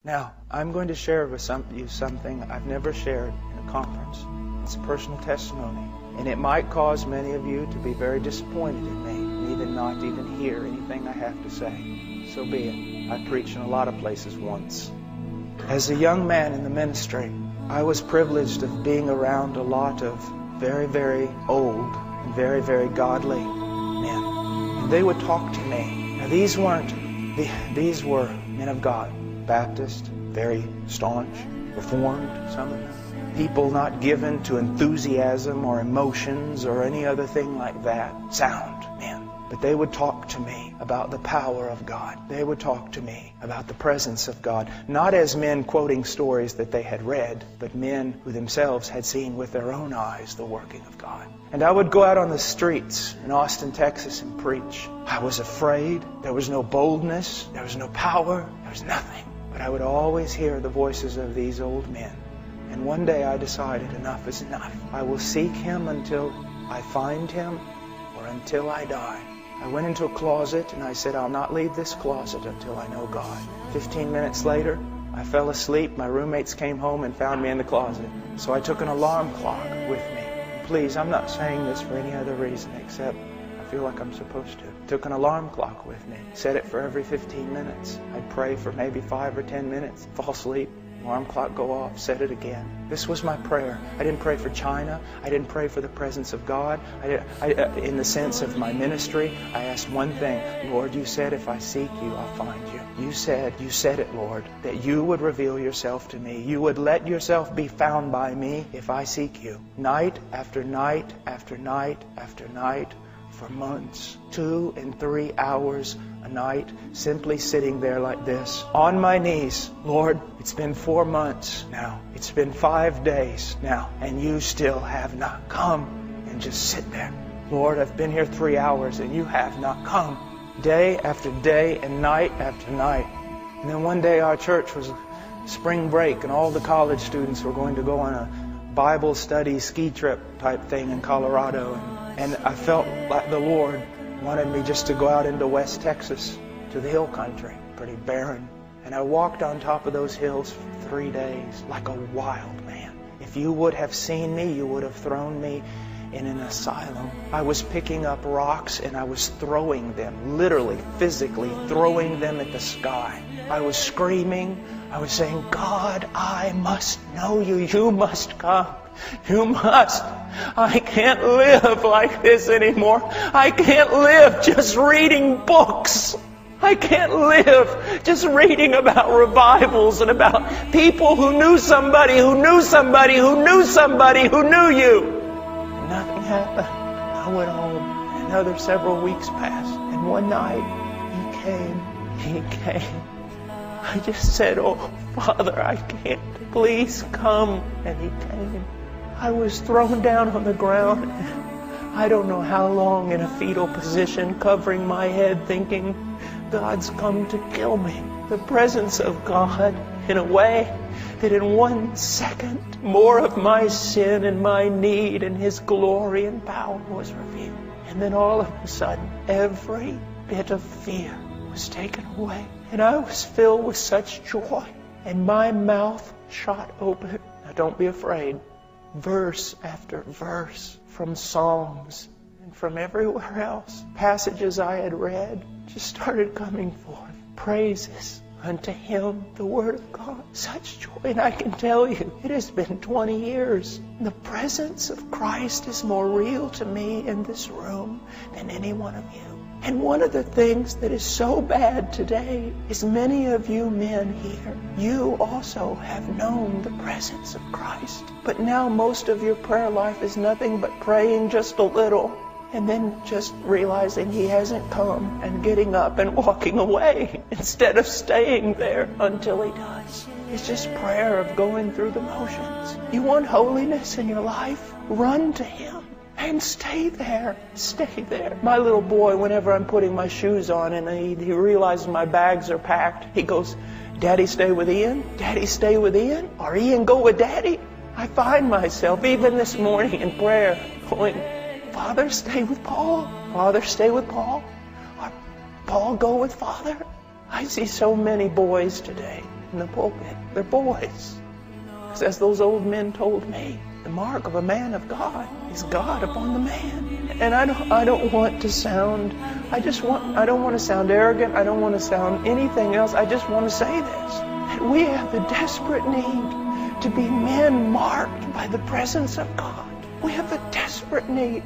Now, I'm going to share with you something I've never shared in a conference. It's a personal testimony. And it might cause many of you to be very disappointed in me, and even not even hear anything I have to say. So be it. I preached in a lot of places once. As a young man in the ministry, I was privileged of being around a lot of very, very old and very, very godly men. And they would talk to me. Now, these were men of God. Baptist, very staunch, Reformed, some of them. People not given to enthusiasm or emotions or any other thing like that. Sound men. But they would talk to me about the power of God. They would talk to me about the presence of God. Not as men quoting stories that they had read, but men who themselves had seen with their own eyes the working of God. And I would go out on the streets in Austin, Texas and preach. I was afraid. There was no boldness. There was no power. There was nothing. But I would always hear the voices of these old men. And one day I decided enough is enough. I will seek Him until I find Him or until I die. I went into a closet and I said, I'll not leave this closet until I know God. 15 minutes later, I fell asleep. My roommates came home and found me in the closet. So I took an alarm clock with me. Please, I'm not saying this for any other reason except I feel like I'm supposed to. Took an alarm clock with me. Set it for every 15 minutes. I'd pray for maybe 5 or 10 minutes. Fall asleep. Alarm clock go off. Set it again. This was my prayer. I didn't pray for China. I didn't pray for the presence of God. In the sense of my ministry, I asked one thing. Lord, you said if I seek you, I'll find you. You said it, Lord, that you would reveal yourself to me. You would let yourself be found by me if I seek you. Night after night after night after night for months. 2 and 3 hours a night, simply sitting there like this, on my knees. Lord, it's been 4 months now. It's been 5 days now, and you still have not come. And just sit there. Lord, I've been here 3 hours, and you have not come. Day after day and night after night. And then one day our church was spring break, and all the college students were going to go on a Bible study ski trip type thing in Colorado. And I felt like the Lord wanted me just to go out into West Texas to the hill country, pretty barren. And I walked on top of those hills for 3 days like a wild man. If you would have seen me, you would have thrown me in an asylum. I was picking up rocks and I was throwing them, literally, physically throwing them at the sky. I was screaming. I was saying, God, I must know you. You must come. You must. I can't live like this anymore. I can't live just reading books. I can't live just reading about revivals and about people who knew somebody who knew somebody who knew somebody who knew you. And nothing happened. I went home. Another several weeks passed. And one night, He came. I just said, oh, Father, I can't. Please come. And He came. I was thrown down on the ground. I don't know how long in a fetal position, covering my head, thinking, God's come to kill me. The presence of God, in a way that in 1 second, more of my sin and my need and His glory and power was revealed. And then all of a sudden, every bit of fear was taken away. And I was filled with such joy. And my mouth shot open. Now don't be afraid. Verse after verse from Psalms and from everywhere else. Passages I had read just started coming forth. Praises unto Him, the Word of God. Such joy. And I can tell you, it has been 20 years. The presence of Christ is more real to me in this room than any one of you. And one of the things that is so bad today is many of you men here, you also have known the presence of Christ. But now most of your prayer life is nothing but praying just a little and then just realizing He hasn't come and getting up and walking away instead of staying there until He does. It's just prayer of going through the motions. You want holiness in your life? Run to Him. And stay there. Stay there. My little boy, whenever I'm putting my shoes on and he realizes my bags are packed, he goes, Daddy, stay with Ian? Daddy, stay with Ian? Or Ian, go with Daddy? I find myself, even this morning in prayer, going, Father, stay with Paul. Father, stay with Paul. Or Paul, go with Father. I see so many boys today in the pulpit. They're boys. Because as those old men told me, the mark of a man of God is God upon the man. And I don't want to sound, I don't want to sound arrogant. I don't want to sound anything else. I just want to say this, that we have the desperate need to be men marked by the presence of God. We have the desperate need